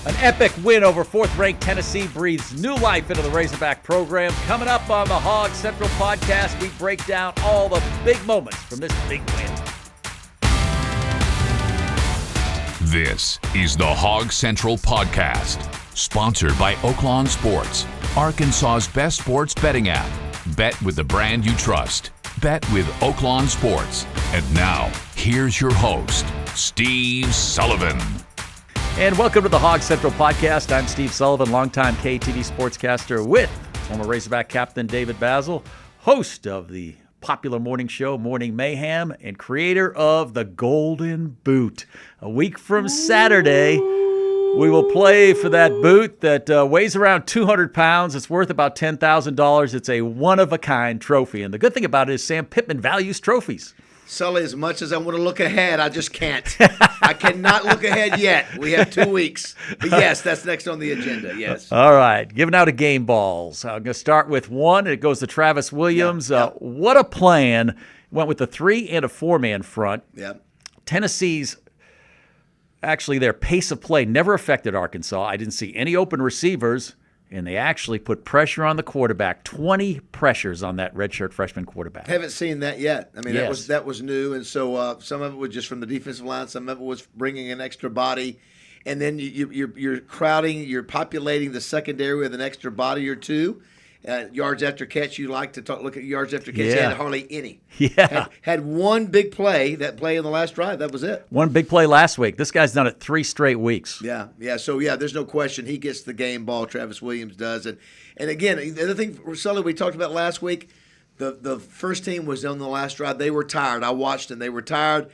An epic win over fourth-ranked Tennessee breathes new life into the Razorback program. Coming up on the Hog Central Podcast, we break down all the big moments from this big win. This is the Hog Central Podcast, sponsored by Oaklawn Sports, Arkansas's best sports betting app. Bet with the brand you trust. Bet with Oaklawn Sports. And now, here's your host, Steve Sullivan. And welcome to the Hog Central Podcast. I'm Steve Sullivan, longtime KATV sportscaster with former Razorback captain David Basil, host of the popular morning show Morning Mayhem, and creator of the Golden Boot. A week from Saturday, we will play for that boot that weighs around 200 pounds. It's worth about $10,000. It's a one-of-a-kind trophy. And the good thing about it is Sam Pittman values trophies. Sully, as much as I want to look ahead, I just can't. I cannot look ahead yet. We have 2 weeks. But yes, that's next on the agenda, yes. All right, giving out a game balls. I'm going to start with one. It goes to Travis Williams. What a plan. Went with a 3 and a 4-man front. Yep. Tennessee's, actually, their pace of play never affected Arkansas. I didn't see any open receivers, and they actually put pressure on the quarterback. 20 pressures on that redshirt freshman quarterback. Haven't seen that yet. I mean, Yes. that was new, and so some of it was just from the defensive line. Some of it was bringing an extra body, and then you're crowding, you're populating the secondary with an extra body or two. Yards after catch, you like to look at yards after catch. Yeah. Had hardly any. Yeah. Had one big play, that play in the last drive. That was it. One big play last week. This guy's done it 3 straight weeks. Yeah. So, there's no question he gets the game ball, Travis Williams does. And again, the other thing, Sully, we talked about last week, the first team was on the last drive. They were tired. I watched them. They were tired,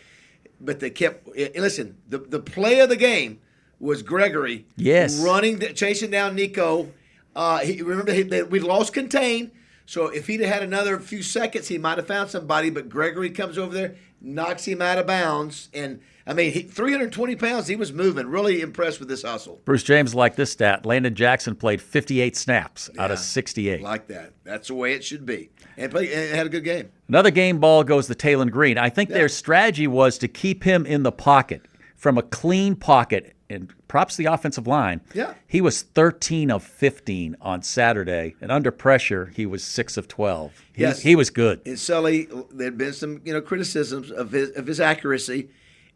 but they kept – listen, the play of the game was Gregory chasing down Nico. We lost contain, so if he'd had another few seconds, he might have found somebody. But Gregory comes over there, knocks him out of bounds, and 320 pounds. He was moving. Really impressed with this hustle. Bruce James liked this stat. Landon Jackson played 58 snaps out of 68. Like that. That's the way it should be. And had a good game. Another game ball goes to Talon Green. I think their strategy was to keep him in the pocket, from a clean pocket. And props to the offensive line. Yeah. He was 13 of 15 on Saturday, and under pressure, he was 6 of 12. He was good. And Sully, there'd been some criticisms of his accuracy,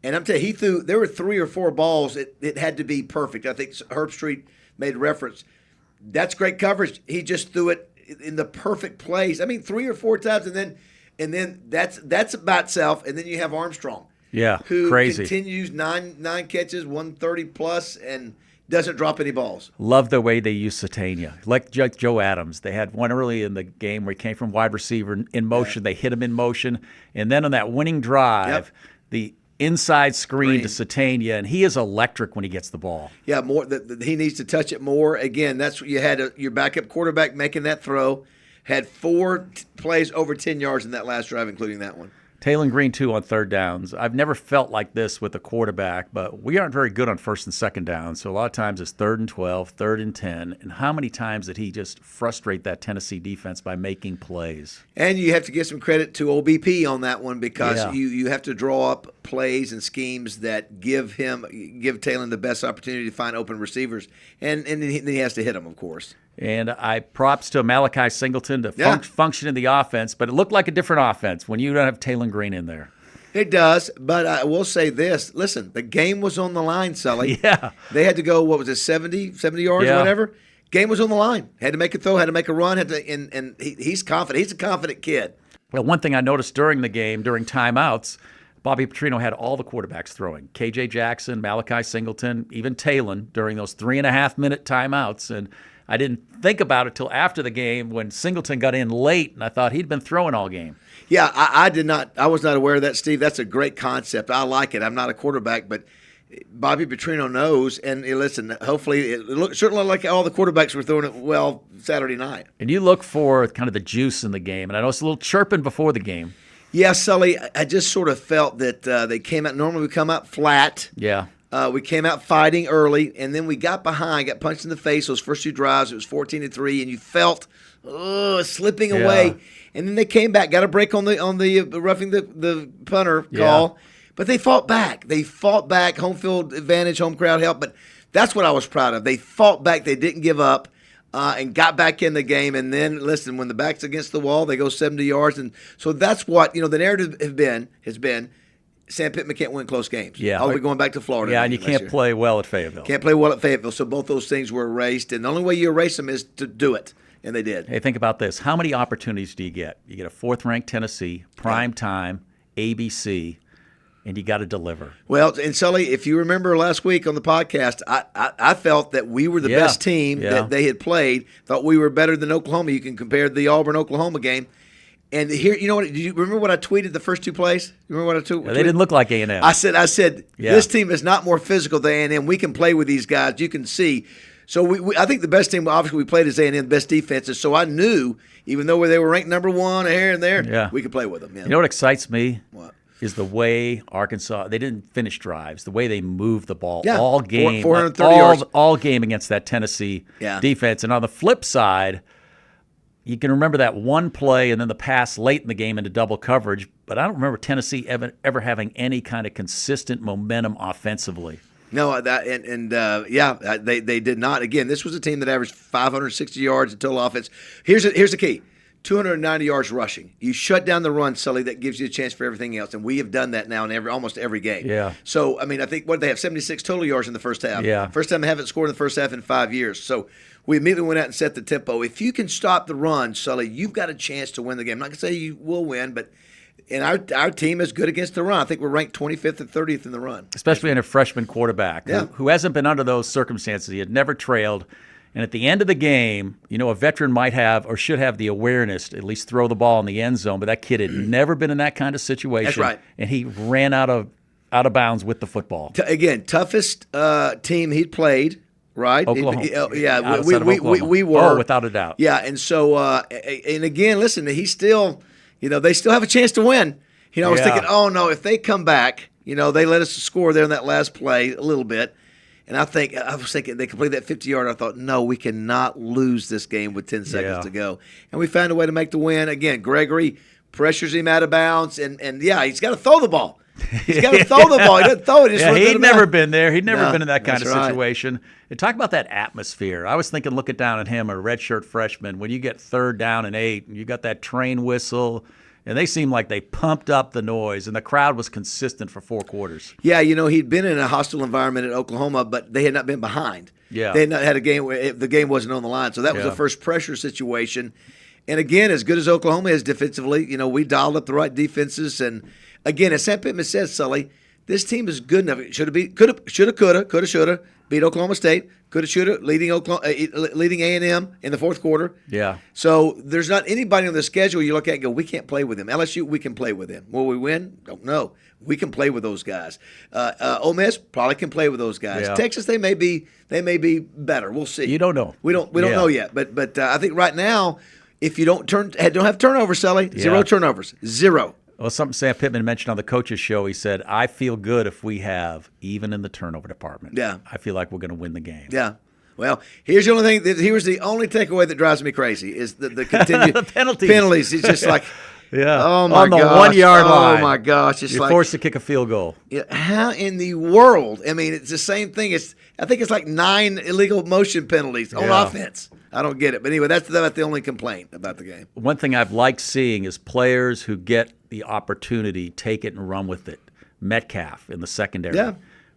and I'm telling you, there were 3 or 4 balls it had to be perfect. I think Herb Street made reference. That's great coverage. He just threw it in the perfect place. 3 or 4 times, and then that's about self. And then you have Armstrong. Yeah, who crazy. Continues 9 catches, 130 plus, and doesn't drop any balls. Love the way they use Satania. Like Joe Adams. They had one early in the game where he came from wide receiver in motion. They hit him in motion. And then on that winning drive, the inside screen to Satania, and he is electric when he gets the ball. Yeah, more. He needs to touch it more. Again, that's what you had your backup quarterback making that throw. Had 4 plays over 10 yards in that last drive, including that one. Talon Green, too, on third downs. I've never felt like this with a quarterback, but we aren't very good on first and second down. So a lot of times it's 3rd and 12, 3rd and 10. And how many times did he just frustrate that Tennessee defense by making plays? And you have to give some credit to OBP on that one, because you have to draw up plays and schemes that give Talon the best opportunity to find open receivers. And then he has to hit them, of course. And I props to Malachi Singleton to function in the offense, but it looked like a different offense when you don't have Talon Green in there. It does, but I will say this. Listen, the game was on the line, Sully. Yeah. They had to go, 70 yards or whatever? Game was on the line. Had to make a throw, had to make a run, and he's confident. He's a confident kid. Well, one thing I noticed during the game, during timeouts, Bobby Petrino had all the quarterbacks throwing. KJ Jackson, Malachi Singleton, even Talon during those 3.5-minute timeouts. And I didn't think about it till after the game when Singleton got in late, and I thought he'd been throwing all game. Yeah, I did not. I was not aware of that, Steve. That's a great concept. I like it. I'm not a quarterback, but Bobby Petrino knows. And listen, hopefully, it certainly like all the quarterbacks were throwing it well Saturday night. And you look for kind of the juice in the game, and I know it's a little chirping before the game. Yeah, Sully, I just sort of felt that they came out. Normally, we come out flat. Yeah. We came out fighting early, and then we got behind, got punched in the face. Those first 2 drives, it was 14-3, and you felt slipping away. And then they came back, got a break on the roughing the punter call, but they fought back. Home field advantage, home crowd help, but That's what I was proud of. They fought back. They didn't give up. And got back in the game, and then listen. When the back's against the wall, they go 70 yards, and so that's what the narrative has been. Sam Pittman can't win close games. Yeah, I'll be going back to Florida. Yeah, and you can't play well at Fayetteville. Can't play well at Fayetteville. So both those things were erased, and the only way you erase them is to do it, and they did. Hey, think about this: how many opportunities do you get? You get a 4th-ranked Tennessee, prime time, ABC. And you got to deliver. Well, and Sully, if you remember last week on the podcast, I felt that we were the best team that they had played. Thought we were better than Oklahoma. You can compare the Auburn-Oklahoma game. And here, you know what? Do you remember what I tweeted the first 2 plays? You remember what I tweeted? They didn't look like A&M. I said this team is not more physical than A&M. We can play with these guys. You can see. So I think the best team, obviously, we played is A&M, the best defenses. So I knew, even though they were ranked number 1 here and there, we could play with them. Yeah. You know what excites me? What? Is the way Arkansas, they didn't finish drives, the way they moved the ball all game, 430 yards. all game against that Tennessee defense. And on the flip side, you can remember that one play and then the pass late in the game into double coverage, but I don't remember Tennessee ever having any kind of consistent momentum offensively. No, they did not. Again, this was a team that averaged 560 yards in total offense. Here's the key. 290 yards rushing. You shut down the run, Sully, that gives you a chance for everything else. And we have done that now in almost every game. Yeah. So, I think, what did they have? 76 total yards in the first half. Yeah. First time they haven't scored in the first half in 5 years. So, we immediately went out and set the tempo. If you can stop the run, Sully, you've got a chance to win the game. I'm not going to say you will win, but our team is good against the run. I think we're ranked 25th and 30th in the run. Especially in a freshman quarterback who hasn't been under those circumstances. He had never trailed. And at the end of the game, a veteran might have or should have the awareness to at least throw the ball in the end zone, but that kid had never been in that kind of situation. That's right. And he ran out of bounds with the football. Again, toughest team he'd played, right? Oklahoma. We were. Oh, without a doubt. Yeah, and so, and again, listen, he's still, they still have a chance to win. I was thinking, oh, no, if they come back, they let us score there in that last play a little bit. And I was thinking they complete that 50-yard. I thought, no, we cannot lose this game with 10 seconds to go. And we found a way to make the win. Again, Gregory pressures him out of bounds. And he's got to throw the ball. He's got to throw the ball. He doesn't throw it. He'd never been there. He'd never been in that kind of situation. And talk about that atmosphere. I was thinking, looking down at him, a redshirt freshman, when you get 3rd down and 8, and you got that train whistle, and they seemed like they pumped up the noise, and the crowd was consistent for 4 quarters. Yeah, he'd been in a hostile environment at Oklahoma, but they had not been behind. Yeah. They had not had a game where the game wasn't on the line. So that was the first pressure situation. And again, as good as Oklahoma is defensively, we dialed up the right defenses. And again, as Sam Pittman says, Sully, this team is good enough. It shoulda, beat Oklahoma State, coulda, shoulda, leading A&M in the 4th quarter. Yeah. So there's not anybody on the schedule you look at and go, we can't play with them. LSU, we can play with them. Will we win? Don't know. We can play with those guys. Ole Miss probably can play with those guys. Yeah. Texas, they may be better. We'll see. You don't know. We don't know yet. But I think right now, if you don't have turnovers, Sully, 0 turnovers, 0. Well, something Sam Pittman mentioned on the coaches show. He said, I feel good if we have, even in the turnover department. Yeah. I feel like we're going to win the game. Yeah. Well, here's the only thing. Here's the only takeaway that drives me crazy is the continued the penalties. Penalties. It's just like, oh my on the gosh. 1 yard line. Oh my gosh! You're forced to kick a field goal. How in the world? It's the same thing. I think it's like 9 illegal motion penalties on offense. I don't get it. But anyway, that's about the only complaint about the game. One thing I've liked seeing is players who get the opportunity take it and run with it. Metcalf in the secondary. Yeah.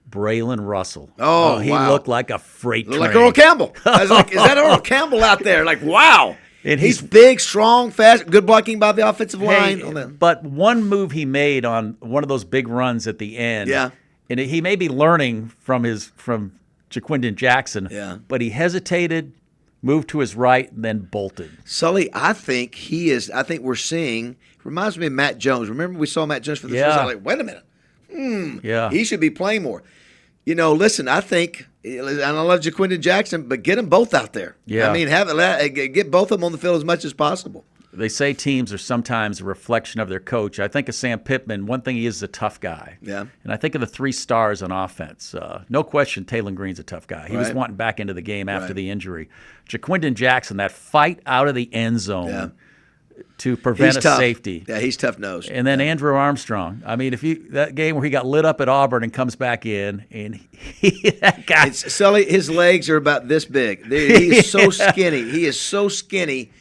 Braylon Russell. Oh, he wow. looked like a freight train. Like Earl Campbell. I was like, is that Earl Campbell out there? Like, wow. And he's big, strong, fast, good blocking by the offensive line. But one move he made on one of those big runs at the end. Yeah. And he may be learning from Jaquindon Jackson. Yeah. But he hesitated, moved to his right, and then bolted. Sully, I think we're seeing, reminds me of Matt Jones. Remember we saw Matt Jones for the first time? Like, wait a minute. Yeah. He should be playing more. Listen, I think, and I love Jaquindon Jackson, but get them both out there. Yeah. Get both of them on the field as much as possible. They say teams are sometimes a reflection of their coach. I think of Sam Pittman. One thing, he is a tough guy. Yeah. And I think of the 3 stars on offense. No question, Taylor Green's a tough guy. He was wanting back into the game after the injury. Jaquindon Jackson, that fight out of the end zone. Yeah. to prevent He's a tough. safety. Yeah, he's tough-nosed. And then Andrew Armstrong. I mean, that game where he got lit up at Auburn and comes back in, and that guy. Sully, his legs are about this big. He is so skinny. He is so skinny,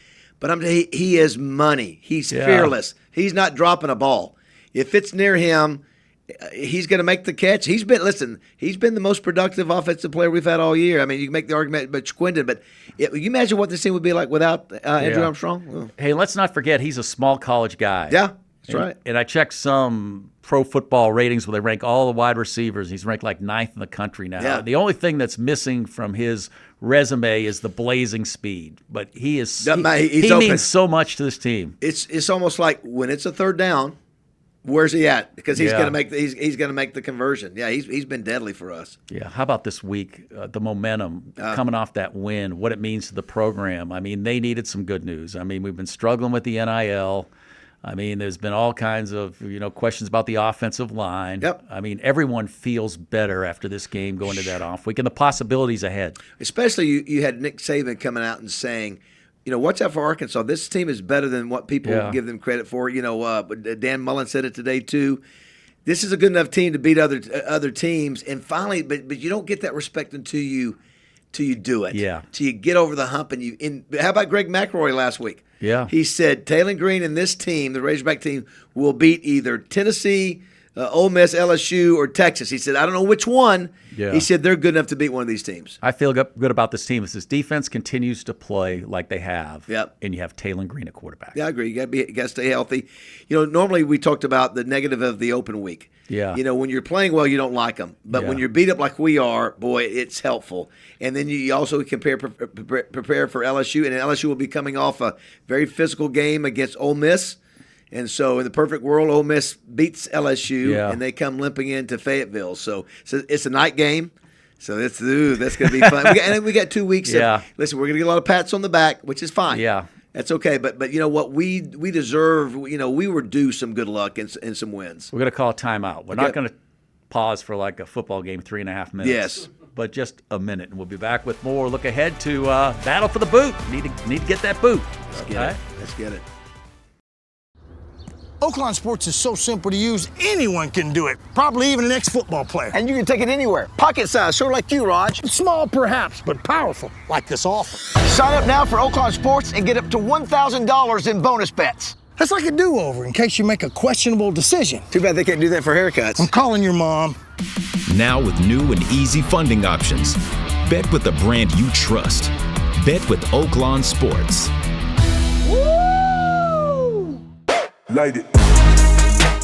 but he is money. He's fearless. He's not dropping a ball. If it's near him, he's going to make the catch. He's been the most productive offensive player we've had all year. I mean, you can make the argument about Quindon, but you imagine what this team would be like without Andrew Armstrong? Oh. Hey, let's not forget he's a small college guy. Yeah, that's right. And I checked some pro football ratings where they rank all the wide receivers. He's ranked like 9th in the country now. Yeah. The only thing that's missing from his resume is the blazing speed. But he means so much to this team. It's almost like when it's a third down, where's he at? Because he's going to make the conversion. Yeah, he's been deadly for us. Yeah. How about this week? The momentum coming off that win, what it means to the program. I mean, they needed some good news. I mean, we've been struggling with the NIL. I mean, there's been all kinds of questions about the offensive line. Yep. I mean, everyone feels better after this game going to that off week, and the possibilities ahead. Especially you had Nick Saban coming out and saying, watch out for Arkansas. This team is better than what people give them credit for. Dan Mullen said it today too. This is a good enough team to beat other teams, and finally, but you don't get that respect until you do it. Yeah. Till you get over the hump, and how about Greg McElroy last week? Yeah. He said Taylor Green and this team, the Razorback team, will beat either Tennessee, Ole Miss, LSU, or Texas. He said, I don't know which one. Yeah. He said they're good enough to beat one of these teams. I feel good about this team. If this defense continues to play like they have, Yep. and you have Taylor Green at quarterback. Yeah, I agree. You got to stay healthy. Normally we talked about the negative of the open week. Yeah. When you're playing well, you don't like them. But when you're beat up like we are, boy, it's helpful. And then you also prepare for LSU, and LSU will be coming off a very physical game against Ole Miss. And so in the perfect world, Ole Miss beats LSU, and they come limping into Fayetteville. So it's a night game. So that's going to be fun. And we got 2 weeks. Listen, we're going to get a lot of pats on the back, which is fine. Yeah. That's okay. But you know what? We deserve, we were due some good luck and some wins. We're going to call a timeout. We're not going to pause for like a football game, 3.5 minutes. Yes. But just a minute, and we'll be back with more. Look ahead to battle for the boot. Need to get that boot. Let's get it. Oaklawn Sports is so simple to use, anyone can do it. Probably even an ex-football player. And you can take it anywhere. Pocket size, sort of like you, Raj. Small perhaps, but powerful, like this offer. Sign up now for Oaklawn Sports and get up to $1,000 in bonus bets. That's like a do-over in case you make a questionable decision. Too bad they can't do that for haircuts. I'm calling your mom. Now with new and easy funding options. Bet with the brand you trust. Bet with Oaklawn Sports. Light it.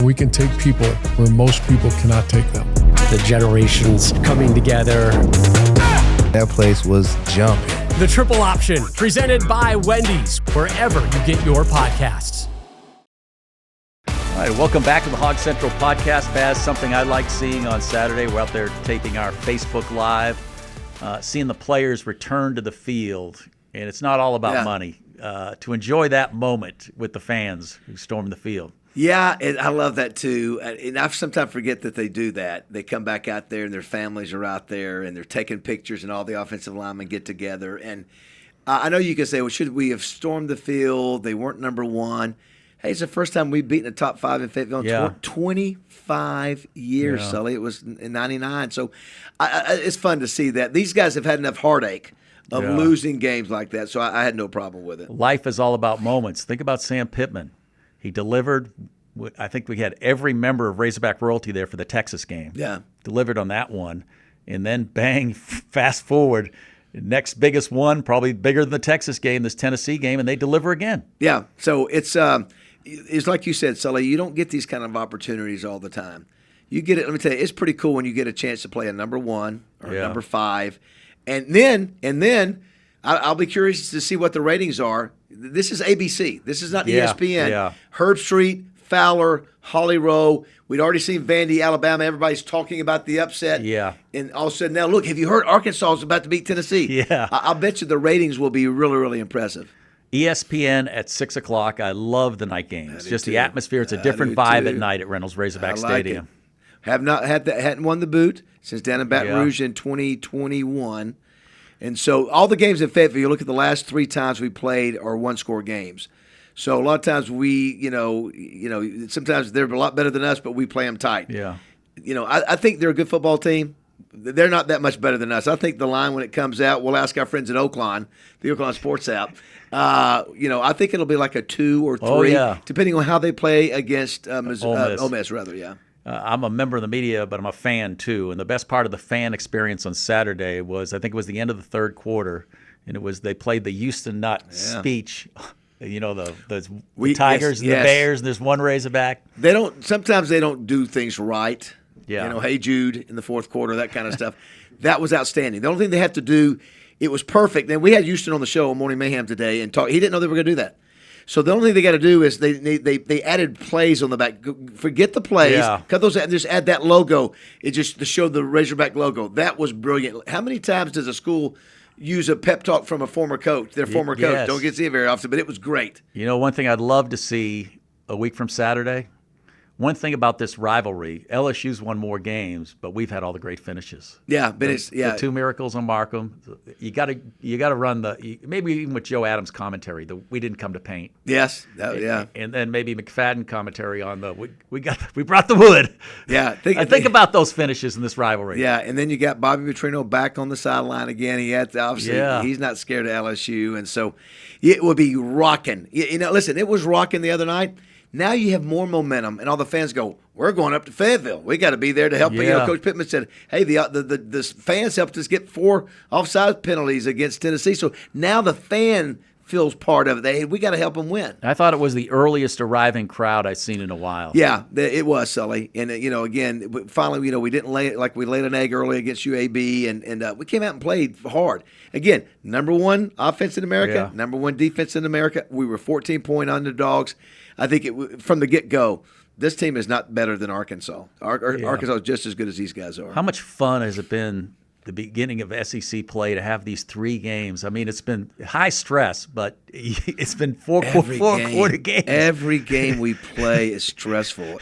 We can take people where most people cannot take them. The generations coming together. That place was jumping. The Triple Option, presented by Wendy's, wherever you get your podcasts. All right, welcome back to the Hog Central Podcast. Baz, something I like seeing on Saturday. We're out there taping our Facebook Live, seeing the players return to the field. And it's not all about money. To enjoy that moment with the fans who storm the field. Yeah, and I love that too. And I sometimes forget that they do that. They come back out there and their families are out there and they're taking pictures and all the offensive linemen get together. And I know you can say, well, should we have stormed the field? They weren't number one. Hey, it's the first time we've beaten a top five in Fayetteville in 25 years, Sully. It was in 99. So it's fun to see that. These guys have had enough heartache of losing games like that, so I had no problem with it. Life is all about moments. Think about Sam Pittman. He delivered. I think we had every member of Razorback royalty there for the Texas game. Yeah. Delivered on that one. And then, bang, fast forward, next biggest one, probably bigger than the Texas game, this Tennessee game, and they deliver again. Yeah, so it's like you said, Sully, you don't get these kind of opportunities all the time. You get it, let me tell you, it's pretty cool when you get a chance to play a number one or a number five. And then I'll be curious to see what the ratings are. This is ABC. This is not ESPN. Yeah. Herb Street, Fowler, Holly Rowe. We'd already seen Vandy, Alabama. Everybody's talking about the upset. Yeah. And all of a sudden, now look, have you heard Arkansas is about to beat Tennessee? Yeah. I'll bet you the ratings will be really, really impressive. ESPN at 6 o'clock. I love the night games. Just too. the atmosphere. It's a different vibe at night at Reynolds Razorback Stadium. Hadn't won the boot since down in Baton Rouge in 2021. And so all the games in Fayetteville, you look at the last 3 times we played are one-score games. So a lot of times we, sometimes they're a lot better than us, but we play them tight. Yeah. I think they're a good football team. They're not that much better than us. I think the line when it comes out, we'll ask our friends at Oaklawn, the Oaklawn Sports app. I think it'll be like a 2 or 3, depending on how they play against Ole Miss, rather. Yeah. I'm a member of the media, but I'm a fan too. And the best part of the fan experience on Saturday was, I think it was the end of the third quarter, and they played the Houston Nutt speech. The Tigers and the Bears, and there's one Razorback. Sometimes they don't do things right. Yeah. Hey Jude in the fourth quarter, that kind of stuff. That was outstanding. The only thing they have to do, it was perfect. And we had Houston on the show on Morning Mayhem today, and he didn't know they were going to do that. So the only thing they got to do is they added plays on the back. Forget the plays. Cut those. Just add that logo. It just to show the Razorback logo. That was brilliant. How many times does a school use a pep talk from a former coach? Their former coach. Yes. Don't get to see it very often, but it was great. One thing I'd love to see a week from Saturday. One thing about this rivalry, LSU's won more games, but we've had all the great finishes. Yeah, but the 2 miracles on Markham. You got to run maybe even with Joe Adams' commentary. We didn't come to paint. Yes, and then maybe McFadden commentary on we brought the wood. Yeah, think about those finishes in this rivalry. Yeah, and then you got Bobby Petrino back on the sideline again. He had he's not scared of LSU, and so it would be rocking. Listen, it was rocking the other night. Now you have more momentum, and all the fans go, we're going up to Fayetteville. We got to be there to help. Coach Pittman said, hey, the fans helped us get 4 offside penalties against Tennessee. So now the fan feels part of it. We got to help them win. I thought it was the earliest arriving crowd I've seen in a while. Yeah, it was, Sully. And, again, finally, we didn't we laid an egg early against UAB, and we came out and played hard. Again, number 1 offense in America, number 1 defense in America. We were 14-point underdogs. I think from the get-go, this team is not better than Arkansas. Arkansas is just as good as these guys are. How much fun has it been, the beginning of SEC play, to have these 3 games? I mean, it's been high stress, but it's been four quarter games. Every game we play is stressful.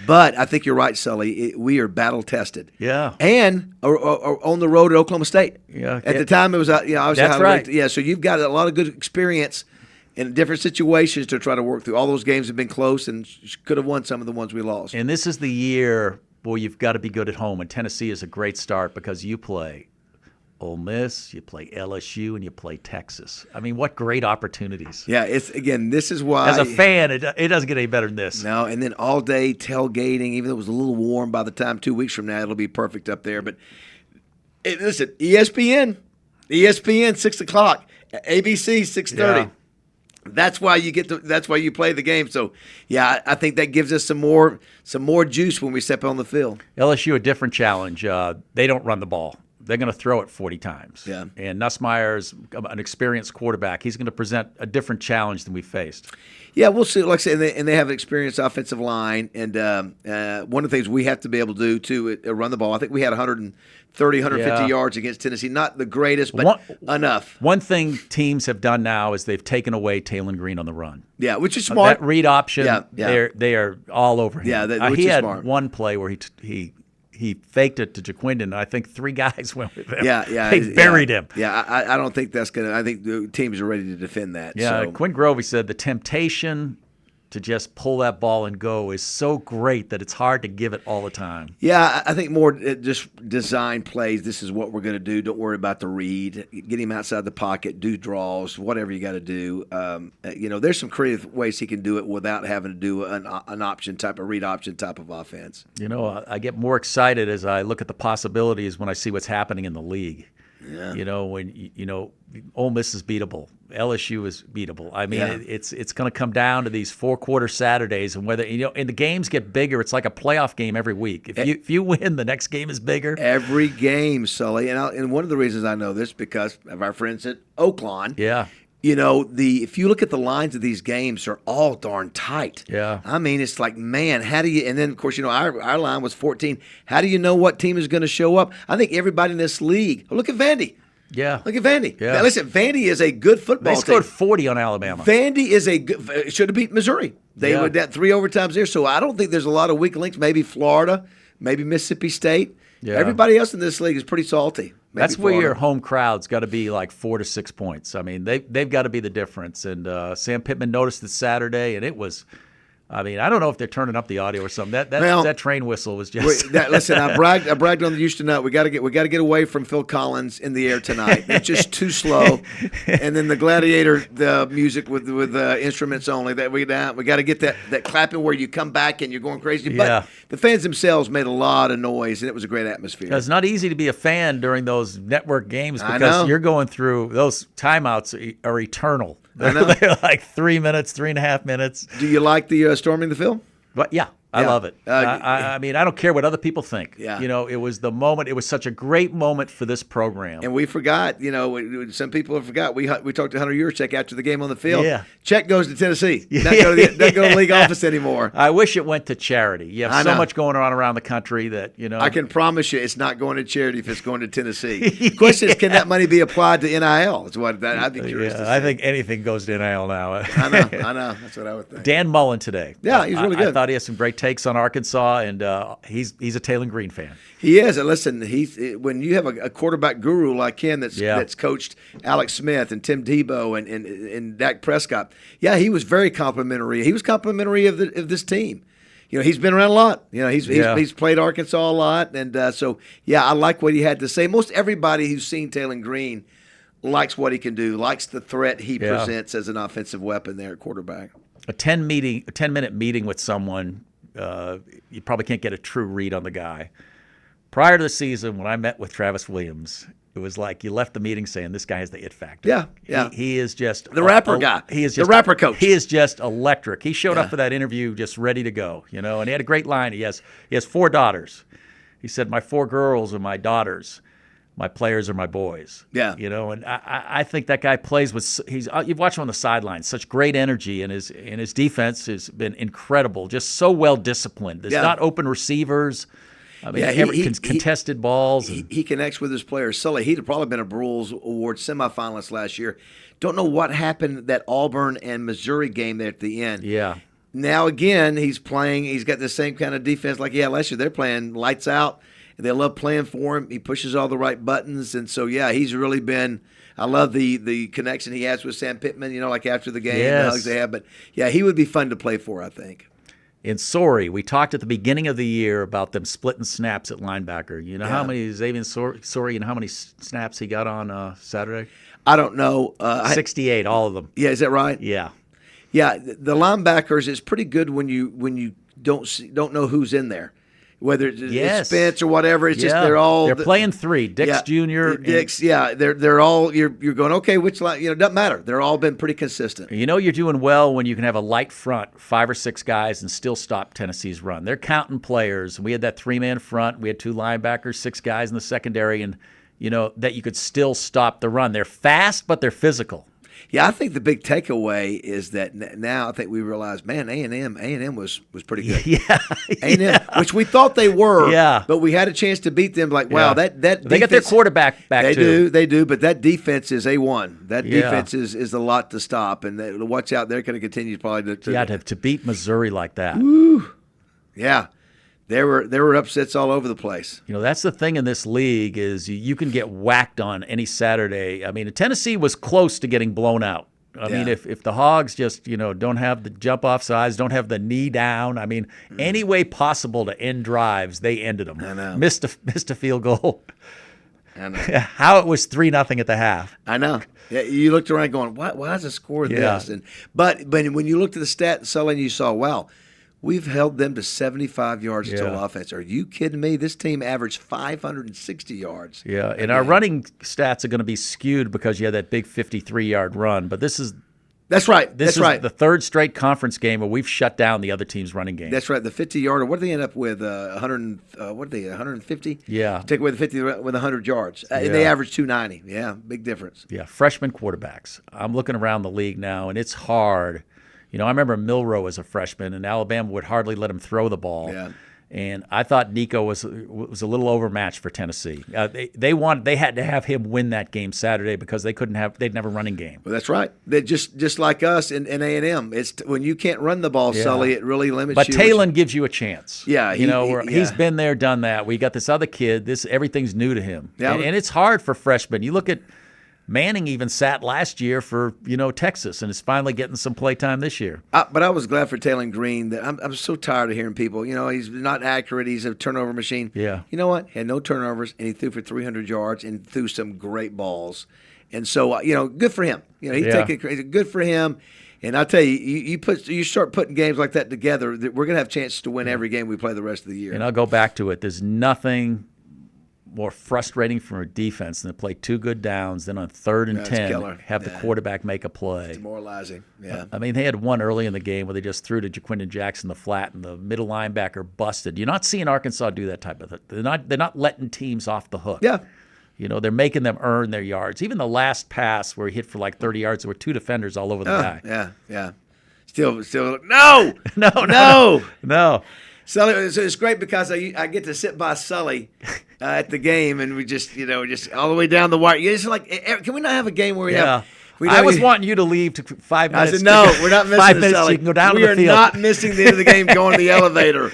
But I think you're right, Sully. We are battle-tested. Yeah. And on the road at Oklahoma State. Yeah. At the time, it was obviously that's right. Yeah, so you've got a lot of good experience in different situations to try to work through. All those games have been close and could have won some of the ones we lost. And this is the year, you've got to be good at home. And Tennessee is a great start because you play Ole Miss, you play LSU, and you play Texas. I mean, what great opportunities. Yeah, this is why. As a fan, it doesn't get any better than this. No, and then all day tailgating, even though it was a little warm, by the time 2 weeks from now, it'll be perfect up there. But listen, ESPN, 6 o'clock, ABC, 6:30. Yeah. That's why you play the game. So, yeah, I think that gives us some more juice when we step on the field. LSU, a different challenge. They don't run the ball. They're going to throw it 40 times. Yeah. And Nussmeier's an experienced quarterback. He's going to present a different challenge than we faced. Yeah, we'll see. Like I said, and they have an experienced offensive line. And one of the things we have to be able to do, too, run the ball. I think we had 130, 150 yards against Tennessee. Not the greatest, but enough. One thing teams have done now is they've taken away Taylon Green on the run. Yeah, which is smart. That read option, they are all over him. Yeah, he had one play where he faked it to Jaquindon, and I think 3 guys went with him. Yeah. They buried him. Yeah, I don't think that's going to – I think the teams are ready to defend that. Yeah, so. Quinn Grovey said the temptation to just pull that ball and go is so great that it's hard to give it all the time. Yeah, I think more just design plays. This is what we're going to do. Don't worry about the read. Get him outside the pocket, do draws, whatever you got to do. There's some creative ways he can do it without having to do an option type, a read option type of offense. I get more excited as I look at the possibilities when I see what's happening in the league. Yeah. When Ole Miss is beatable, LSU is beatable. I mean, it's going to come down to these 4-quarter Saturdays, and whether and the games get bigger. It's like a playoff game every week. If you win, the next game is bigger. Every game, Sully, and one of the reasons I know this because of our friends at Oaklawn. Yeah. If you look at the lines of these games, they're all darn tight. Yeah. I mean, it's like, man, how do you – and then, of course, our line was 14. How do you know what team is going to show up? I think everybody in this league – look at Vandy. Yeah. Look at Vandy. Yeah. Listen, Vandy is a good football team. They scored 40 on Alabama. Vandy is should have beat Missouri. They would that 3 overtimes there. So I don't think there's a lot of weak links. Maybe Florida, maybe Mississippi State. Yeah. Everybody else in this league is pretty salty. That's where your home crowd's got to be like 4 to 6 points. I mean, they've got to be the difference. And Sam Pittman noticed it Saturday, and it was. I mean, I don't know if they're turning up the audio or something. That train whistle was just. Listen, I bragged on the Houston Nut. We got to get away from Phil Collins in the air tonight. It's just too slow. And then the Gladiator, the music with instruments only. That we got to get that clapping where you come back and you're going crazy. Yeah. But the fans themselves made a lot of noise, and it was a great atmosphere. It's not easy to be a fan during those network games because you're going through those timeouts are eternal. They're like 3 minutes, 3.5 minutes. Do you like the storming the field? But yeah, I love it. I mean, I don't care what other people think. Yeah. It was the moment. It was such a great moment for this program. And we forgot. Some people have forgot. We talked to Hunter Yurchek after the game on the field. Yeah. Check goes to Tennessee. Doesn't go to the league office anymore. I wish it went to charity. You have so much going on around the country that I can promise you, it's not going to charity if it's going to Tennessee. The question is, can that money be applied to NIL? That's what I'd be curious to see. I think anything goes to NIL now. I know. That's what I would think. Dan Mullen today. Yeah, he's really good. I thought he had some great takes on Arkansas, and he's a Taylon Green fan. He is. And listen, when you have a quarterback guru like him that's coached Alex Smith and Tim Tebow and Dak Prescott, he was very complimentary. He was complimentary of this team. He's been around a lot. He's played Arkansas a lot, and I like what he had to say. Most everybody who's seen Taylon Green likes what he can do, likes the threat he presents as an offensive weapon there at quarterback. A 10-minute meeting with someone, you probably can't get a true read on the guy. Prior to the season, when I met with Travis Williams, it was like you left the meeting saying this guy has the it factor. Yeah. He is just the rapper guy. He is just the rapper coach. He is just electric. He showed up for that interview just ready to go, and he had a great line. He has 4 daughters. He said, "My 4 girls are my daughters. My players are my boys." Yeah. And I think that guy plays with you've watched him on the sidelines, such great energy, and his defense has been incredible, just so well disciplined. There's not open receivers. I mean, contested balls. He connects with his players. Sully, he'd have probably been a Brules Award semifinalist last year. Don't know what happened that Auburn and Missouri game there at the end. Yeah. Now, again, he's playing. He's got the same kind of defense like last year. They're playing lights out. They love playing for him. He pushes all the right buttons. And so, he's really been – I love the connection he has with Sam Pittman, like after the game, the hugs they have. But, he would be fun to play for, I think. In Sorey, we talked at the beginning of the year about them splitting snaps at linebacker. You know how many Xavier Sorey and how many snaps he got on Saturday? I don't know. 68, all of them. Yeah, is that right? Yeah. Yeah, the linebackers is pretty good when you don't know who's in there. Whether it's Spence or whatever, it's just they're playing 3. Dix Jr. Dix, they're all you're going, okay, which line, it doesn't matter. They're all been pretty consistent. You're doing well when you can have a light front, 5 or 6 guys, and still stop Tennessee's run. They're counting players. We had that 3-man front. We had 2 linebackers, 6 guys in the secondary, and that you could still stop the run. They're fast, but they're physical. Yeah, I think the big takeaway is that now I think we realize, man, A&M was pretty good. A&M, which we thought they were. But we had a chance to beat them. Like, wow, that defense, they got their quarterback back too. They do. But that defense is A1. That defense is a lot to stop, and watch out. They're going to continue probably to beat Missouri like that. Woo. Yeah. There were upsets all over the place. That's the thing in this league is you can get whacked on any Saturday. I mean, Tennessee was close to getting blown out. I mean, if the Hogs just, don't have the jump off sides, don't have the knee down, I mean, any way possible to end drives, they ended them. I know. Missed a field goal. I know. How it was 3-0 at the half. I know. Yeah, you looked around going, why is the score this? But when you looked at the stat, Sully, and you saw, wow, we've held them to 75 yards total offense. Are you kidding me? This team averaged 560 yards. Yeah, and our running stats are going to be skewed because you had that big 53-yard run. But this is That's right. This is the third straight conference game where we've shut down the other team's running game. That's right. The 50-yarder. What did they end up with? 150? Yeah. Take away the 50 with 100 yards. And they averaged 290. Yeah, big difference. Yeah, freshman quarterbacks. I'm looking around the league now, and it's hard. I remember Milroe as a freshman, and Alabama would hardly let him throw the ball. Yeah. And I thought Nico was a little overmatched for Tennessee. They had to have him win that game Saturday because they'd never running game. Well, that's right. They just like us in A&M. It's when you can't run the ball, Sully, it really limits you. But Talon gives you a chance. Yeah, he's been there, done that. We got this other kid. Everything's new to him, and it's hard for freshmen. You look at Manning even sat last year for Texas, and is finally getting some play time this year. But I was glad for Talon Green. That I'm so tired of hearing people. He's not accurate. He's a turnover machine. Yeah. You know what? He had no turnovers, and he threw for 300 yards and threw some great balls. And so good for him. Good for him. And I tell you, you start putting games like that together, we're gonna have chances to win every game we play the rest of the year. And I'll go back to it. There's nothing more frustrating for a defense than to play 2 good downs, then on 3rd and 10 have the quarterback make a play. It's demoralizing. Yeah. I mean, they had one early in the game where they just threw to Jaquindon Jackson the flat, and the middle linebacker busted. You're not seeing Arkansas do that type of thing. They're not letting teams off the hook. Yeah. They're making them earn their yards. Even the last pass where he hit for like 30 yards, there were 2 defenders all over the guy. Yeah. Still, no. Sully, it's great because I get to sit by Sully at the game, and we just all the way down the wire. It's like, can we not have a game where we have? I was wanting you to leave to 5 minutes. I said, no, we're not missing 5 the minutes. Sully. You can go down we to the are field. not missing the end of the game going to the elevator.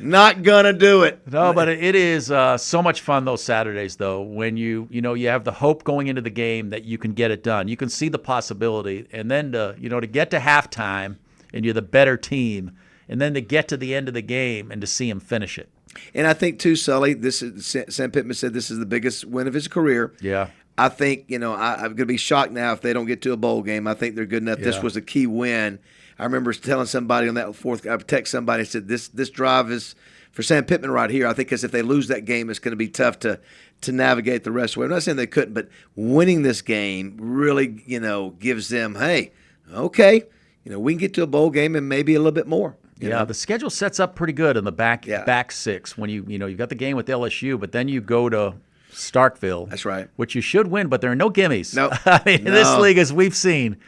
Not gonna do it. No, but it is so much fun those Saturdays, though, when you have the hope going into the game that you can get it done. You can see the possibility, and then to get to halftime and you're the better team, and then to get to the end of the game and to see him finish it. And I think too, Sully, Sam Pittman said this is the biggest win of his career. Yeah. I think, I'm going to be shocked now if they don't get to a bowl game. I think they're good enough. Yeah. This was a key win. I remember telling somebody on that fourth, I text somebody and said, this drive is for Sam Pittman right here. I think because if they lose that game, it's going to be tough to navigate the rest of the way. I'm not saying they couldn't, but winning this game really, gives them, hey, okay, we can get to a bowl game and maybe a little bit more. The schedule sets up pretty good in the back 6 when you've got the game with LSU, but then you go to Starkville. That's right. Which you should win, but there are no gimmies. No. In this league, as we've seen,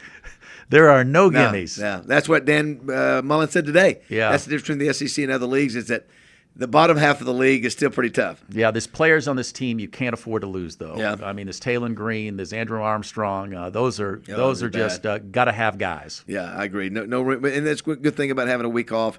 there are no gimmies. Yeah, that's what Dan Mullen said today. Yeah. That's the difference between the SEC and other leagues is that the bottom half of the league is still pretty tough. Yeah, there's players on this team you can't afford to lose, though. Yeah. I mean, there's Talon Green, there's Andrew Armstrong. Those are just got to have guys. Yeah, I agree. No, and that's a good thing about having a week off.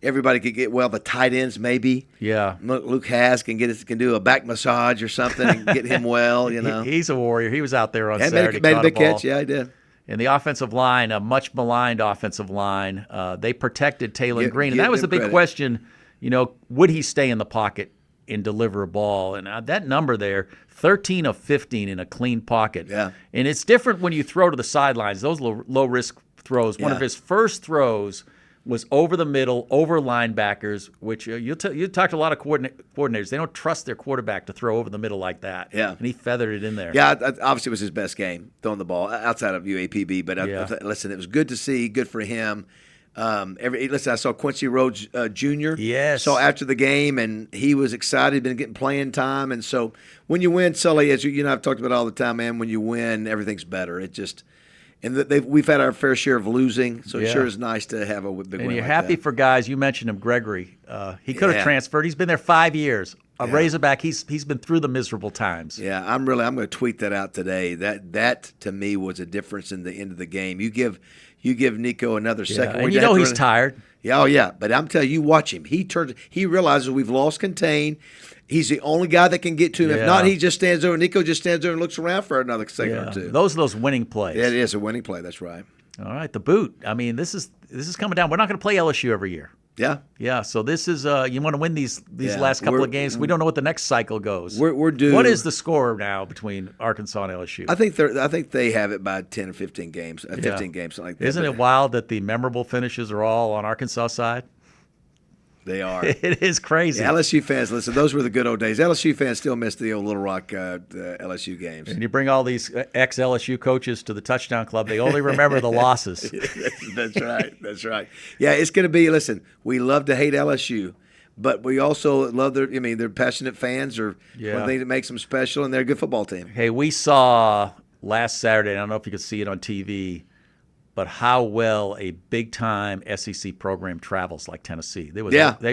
Everybody could get the tight ends maybe. Yeah, Luke Haas can do a back massage or something and get him well. He's a warrior. He was out there on Saturday. Made a big catch. Yeah, he did. And the offensive line, a much maligned offensive line, they protected Talon Green, and that was the big question. Would he stay in the pocket and deliver a ball? And that number there, 13 of 15 in a clean pocket. Yeah. And it's different when you throw to the sidelines. Those low risk throws. One of his first throws was over the middle, over linebackers, which you talk to a lot of coordinators. They don't trust their quarterback to throw over the middle like that. Yeah. And he feathered it in there. Yeah, obviously it was his best game throwing the ball outside of UAPB. But listen, it was good to see, good for him. I saw Quincy Rhodes Jr. Yes. So after the game, and he was excited, been getting playing time. And so when you win, Sully, as you and I've talked about all the time, man, when you win, everything's better. It just – and we've had our fair share of losing, so it sure is nice to have a big win. And you're like happy that. for guys. You mentioned him, Gregory. He could have transferred. He's been there 5 years. A Razorback. He's been through the miserable times. Yeah, I'm going to tweet that out today. That to me was a difference in the end of the game. You give Nico another second. And he's tired. Yeah, oh yeah. But I'm telling you, watch him. He realizes we've lost contain. He's the only guy that can get to him. Yeah. If not, he just stands over. Nico just stands over and looks around for another second or two. Those are those winning plays. Yeah, it is a winning play. That's right. All right, the boot. I mean, this is coming down. We're not going to play LSU every year. Yeah. Yeah. So this is you want to win these last couple of games. We don't know what the next cycle goes. We're due. What is the score now between Arkansas and LSU? I think they have it by 10 or 15 games. 15 games, something like that. Isn't it wild that the memorable finishes are all on Arkansas side? They are. It is crazy. Yeah, LSU fans, listen, those were the good old days. LSU fans still miss the old Little Rock LSU games. And you bring all these ex-LSU coaches to the touchdown club, they only remember the losses. That's right. That's right. Yeah, it's going to be, listen, we love to hate LSU, but we also love they're passionate fans or one thing that makes them special, and they're a good football team. Hey, we saw last Saturday, I don't know if you could see it on TV, but how well a big-time SEC program travels like Tennessee. They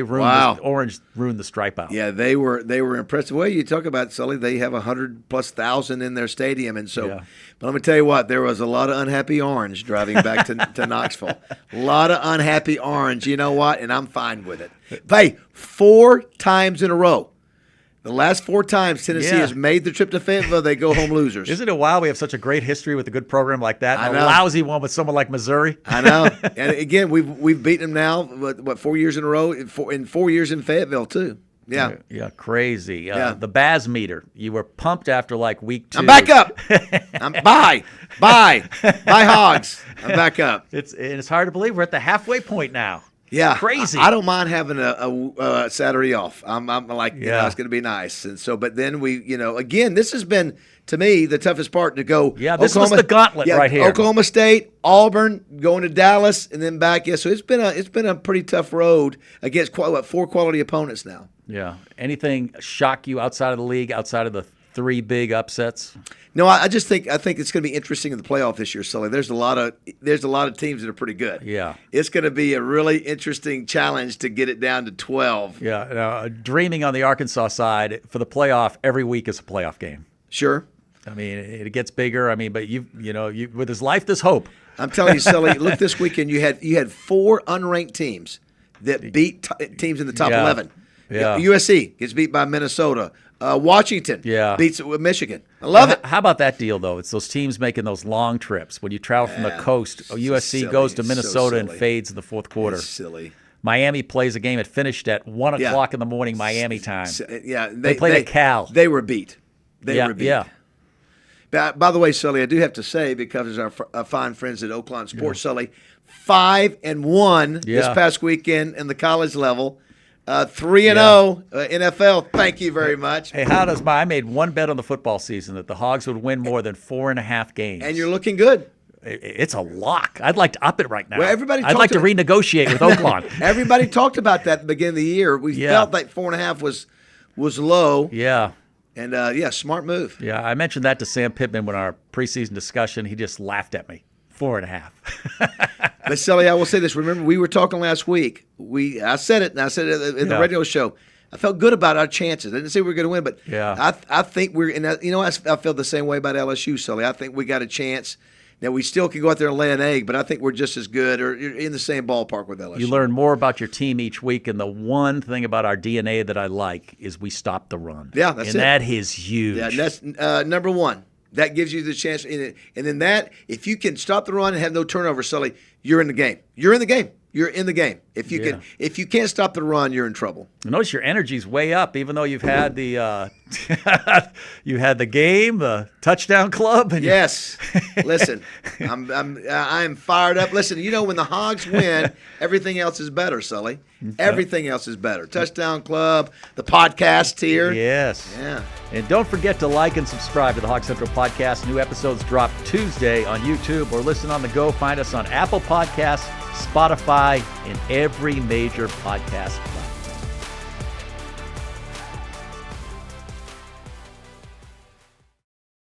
ruined Orange ruined the stripe out. Yeah, they were impressive. Well, you talk about, Sully, they have 100,000+ in their stadium, and so. Yeah. But let me tell you what, there was a lot of unhappy Orange driving back to Knoxville. A lot of unhappy Orange. You know what? And I'm fine with it. Hey, 4 times in a row. The last 4 times Tennessee has made the trip to Fayetteville, they go home losers. Isn't it wild we have such a great history with a good program like that, and a lousy one with someone like Missouri? I know. And again, we've beaten them now, what 4 years in a row, in 4 years in Fayetteville too. Yeah. Yeah, crazy. The Baz meter, you were pumped after like week 2. I'm back up. Bye, Hogs. I'm back up. It's hard to believe we're at the halfway point now. Yeah, crazy. I don't mind having a Saturday off. I'm like, it's going to be nice. And so, but then again, this has been to me the toughest part to go. Yeah, this was the gauntlet right here. Oklahoma State, Auburn, going to Dallas, and then back. Yeah, so it's been a pretty tough road against 4 quality opponents now. Yeah. Anything shock you outside of the league, outside of the 3 big upsets? No, I think it's going to be interesting in the playoff this year, Sully. There's a lot of teams that are pretty good. Yeah, it's going to be a really interesting challenge to get it down to 12. Yeah, dreaming on the Arkansas side for the playoff. Every week is a playoff game. Sure. I mean, it gets bigger. I mean, but you with his life, there's hope. I'm telling you, Sully. Look, this weekend you had 4 unranked teams that beat teams in the top 11. Yeah. USC gets beat by Minnesota. Washington beats Michigan. I love it. How about that deal, though? It's those teams making those long trips. When you travel from the coast, USC goes to Minnesota and fades in the fourth quarter. It's silly. Miami plays a game. It finished at 1 o'clock in the morning Miami time. Yeah, they played at Cal. They were beat. They were beat. Yeah. By the way, Sully, I do have to say, because our fine friends at Oakland Sports, Sully, 5-1 this past weekend in the college level. 3-0 NFL. Thank you very much. Hey, I made one bet on the football season that the Hogs would win more than 4.5 games. And you're looking good. It's a lock. I'd like to up it right now. Well, I'd like to renegotiate with Oakland. Everybody talked about that at the beginning of the year. We felt like 4.5 was low. Yeah. And smart move. Yeah, I mentioned that to Sam Pittman when our preseason discussion. He just laughed at me. 4.5. But Sully, I will say this. Remember, we were talking last week. I said it, and I said it in the radio show. I felt good about our chances. I didn't say we were going to win, but I think we're. And I feel the same way about LSU, Sully. I think we got a chance. Now we still could go out there and lay an egg, but I think we're just as good or in the same ballpark with LSU. You learn more about your team each week, and the one thing about our DNA that I like is we stop the run. Yeah, that's it. And that is huge. Yeah, that's number one. That gives you the chance. And then if you can stop the run and have no turnover, Sully, you're in the game. You're in the game. You're in the game. If you can't stop the run, you're in trouble. Notice your energy's way up, even though you've had the you had the game, the touchdown club. And yes, listen, I'm fired up. Listen, when the Hogs win, everything else is better, Sully. Everything else is better. Touchdown club, the podcast here. Yes. Yeah. And don't forget to like and subscribe to the Hog Central Podcast. New episodes drop Tuesday on YouTube or listen on the go. Find us on Apple Podcasts, Spotify, and every major podcast platform.